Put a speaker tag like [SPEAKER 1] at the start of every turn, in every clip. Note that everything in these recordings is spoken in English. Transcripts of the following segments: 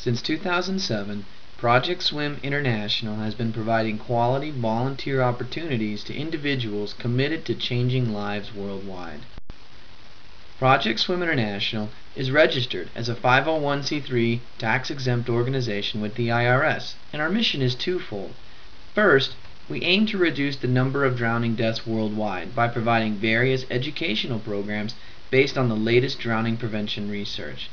[SPEAKER 1] Since 2007, Project Swim International has been providing quality volunteer opportunities to individuals committed to changing lives worldwide. Project Swim International is registered as a 501c3 tax-exempt organization with the IRS, and our mission is twofold. First, we aim to reduce the number of drowning deaths worldwide by providing various educational programs based on the latest drowning prevention research.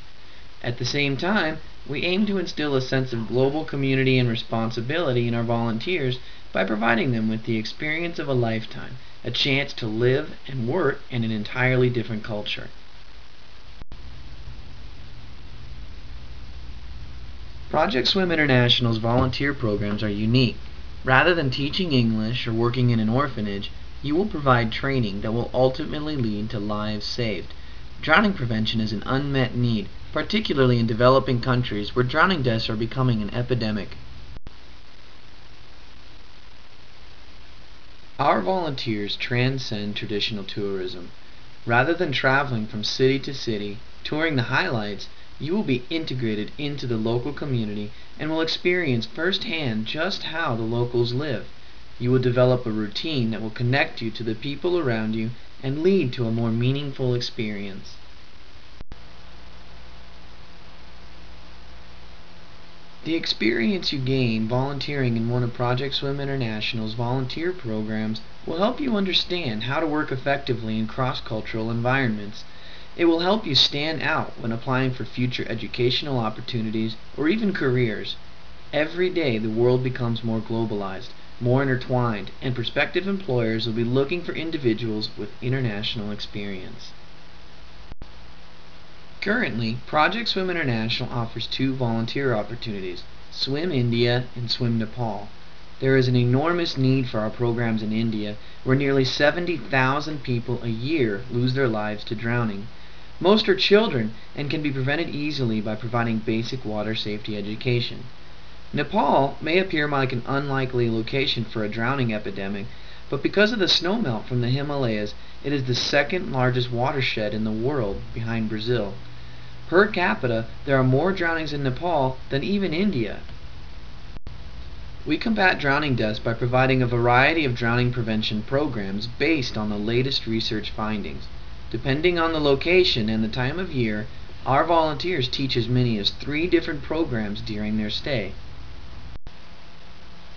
[SPEAKER 1] At the same time, we aim to instill a sense of global community and responsibility in our volunteers by providing them with the experience of a lifetime, a chance to live and work in an entirely different culture. Project Swim International's volunteer programs are unique. Rather than teaching English or working in an orphanage, you will provide training that will ultimately lead to lives saved. Drowning prevention is an unmet need, particularly in developing countries where drowning deaths are becoming an epidemic. Our volunteers transcend traditional tourism. Rather than traveling from city to city, touring the highlights, you will be integrated into the local community and will experience firsthand just how the locals live. You will develop a routine that will connect you to the people around you and lead to a more meaningful experience. The experience you gain volunteering in one of Project Swim International's volunteer programs will help you understand how to work effectively in cross-cultural environments. It will help you stand out when applying for future educational opportunities or even careers. Every day the world becomes more globalized, more intertwined, and prospective employers will be looking for individuals with international experience. Currently, Project Swim International offers two volunteer opportunities, Swim India and Swim Nepal. There is an enormous need for our programs in India, where nearly 70,000 people a year lose their lives to drowning. Most are children and can be prevented easily by providing basic water safety education. Nepal may appear like an unlikely location for a drowning epidemic, but because of the snowmelt from the Himalayas, it is the second largest watershed in the world, behind Brazil. Per capita, there are more drownings in Nepal than even India. We combat drowning deaths by providing a variety of drowning prevention programs based on the latest research findings. Depending on the location and the time of year, our volunteers teach as many as 3 different programs during their stay.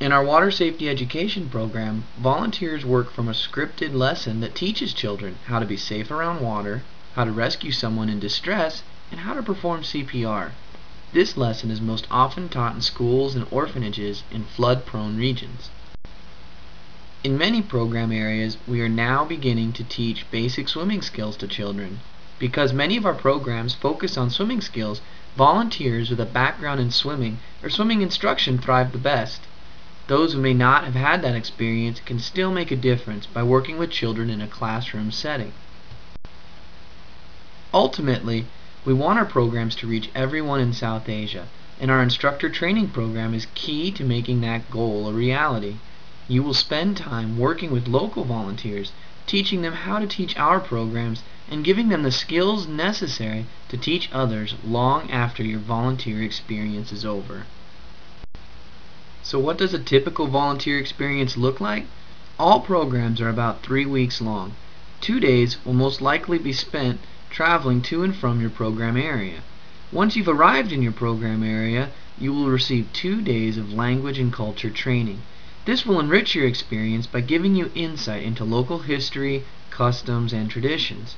[SPEAKER 1] In our water safety education program, volunteers work from a scripted lesson that teaches children how to be safe around water, how to rescue someone in distress, and how to perform CPR. This lesson is most often taught in schools and orphanages in flood-prone regions. In many program areas, we are now beginning to teach basic swimming skills to children. Because many of our programs focus on swimming skills, volunteers with a background in swimming or swimming instruction thrive the best. Those who may not have had that experience can still make a difference by working with children in a classroom setting. Ultimately, we want our programs to reach everyone in South Asia, and our instructor training program is key to making that goal a reality. You will spend time working with local volunteers, teaching them how to teach our programs, and giving them the skills necessary to teach others long after your volunteer experience is over. So what does a typical volunteer experience look like? All programs are about 3 weeks long. 2 days will most likely be spent traveling to and from your program area. Once you've arrived in your program area, you will receive 2 days of language and culture training. This will enrich your experience by giving you insight into local history, customs, and traditions.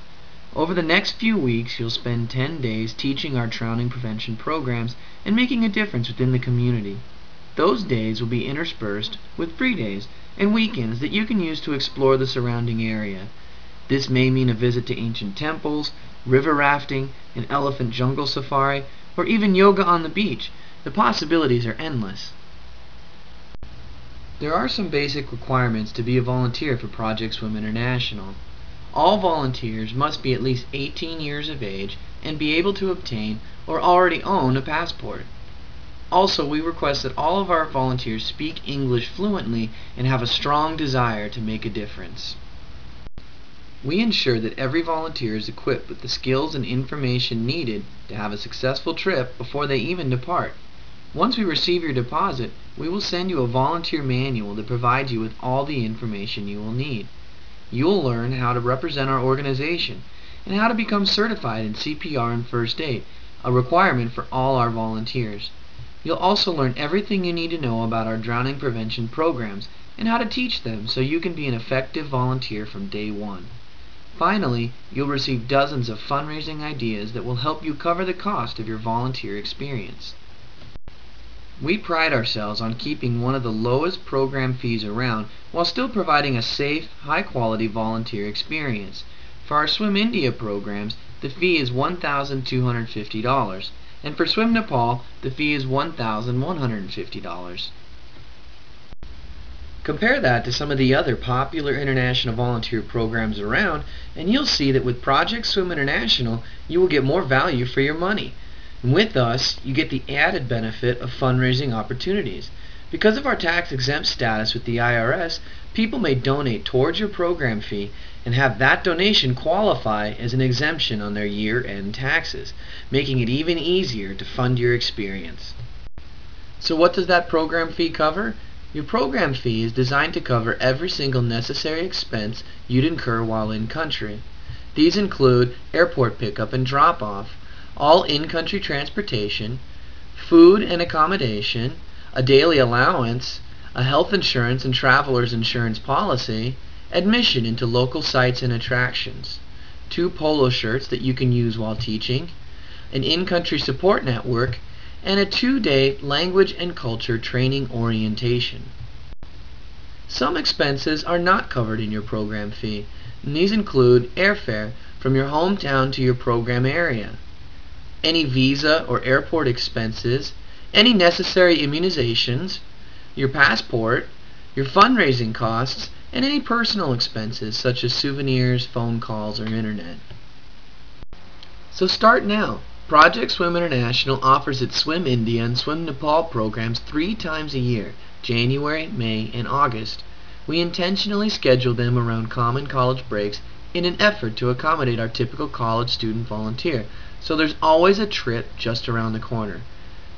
[SPEAKER 1] Over the next few weeks, you'll spend 10 days teaching our drowning prevention programs and making a difference within the community. Those days will be interspersed with free days and weekends that you can use to explore the surrounding area. This may mean a visit to ancient temples, river rafting, an elephant jungle safari, or even yoga on the beach. The possibilities are endless. There are some basic requirements to be a volunteer for Project Swim International. All volunteers must be at least 18 years of age and be able to obtain or already own a passport. Also, we request that all of our volunteers speak English fluently and have a strong desire to make a difference. We ensure that every volunteer is equipped with the skills and information needed to have a successful trip before they even depart. Once we receive your deposit, we will send you a volunteer manual that provides you with all the information you will need. You will learn how to represent our organization and how to become certified in CPR and first aid, a requirement for all our volunteers. You'll also learn everything you need to know about our drowning prevention programs and how to teach them so you can be an effective volunteer from day one. Finally, you'll receive dozens of fundraising ideas that will help you cover the cost of your volunteer experience. We pride ourselves on keeping one of the lowest program fees around while still providing a safe, high-quality volunteer experience. For our Swim India programs, the fee is $1,250, and for Swim Nepal, the fee is $1,150. Compare that to some of the other popular international volunteer programs around, and you'll see that with Project Swim International, you will get more value for your money. And with us, you get the added benefit of fundraising opportunities. Because of our tax-exempt status with the IRS, people may donate towards your program fee and have that donation qualify as an exemption on their year-end taxes, making it even easier to fund your experience. So what does that program fee cover? Your program fee is designed to cover every single necessary expense you'd incur while in country. These include airport pickup and drop-off, all in-country transportation, food and accommodation, a daily allowance, a health insurance and traveler's insurance policy, admission into local sites and attractions, 2 polo shirts that you can use while teaching, an in-country support network, and a 2-day language and culture training orientation. Some expenses are not covered in your program fee, and these include airfare from your hometown to your program area, any visa or airport expenses, any necessary immunizations, your passport, your fundraising costs, and any personal expenses such as souvenirs, phone calls, or internet. So start now. Project Swim International offers its Swim India and Swim Nepal programs 3 times a year, January, May, and August. We intentionally schedule them around common college breaks in an effort to accommodate our typical college student volunteer, so there's always a trip just around the corner.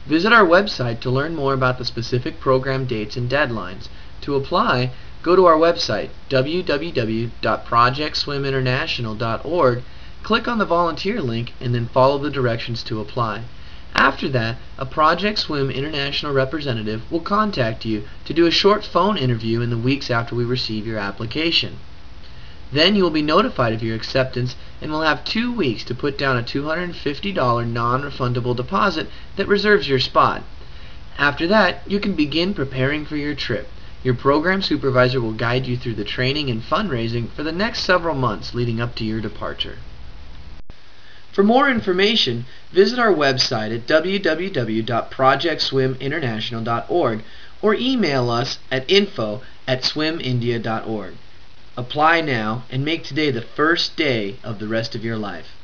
[SPEAKER 1] Visit our website to learn more about the specific program dates and deadlines. To apply, go to our website, www.projectswiminternational.org, click on the volunteer link, and then follow the directions to apply. After that, a Project Swim International representative will contact you to do a short phone interview in the weeks after we receive your application. Then you will be notified of your acceptance and will have 2 weeks to put down a $250 non-refundable deposit that reserves your spot. After that, you can begin preparing for your trip. Your program supervisor will guide you through the training and fundraising for the next several months leading up to your departure. For more information, visit our website at www.projectswiminternational.org or email us at info@swimindia.org. Apply now and make today the first day of the rest of your life.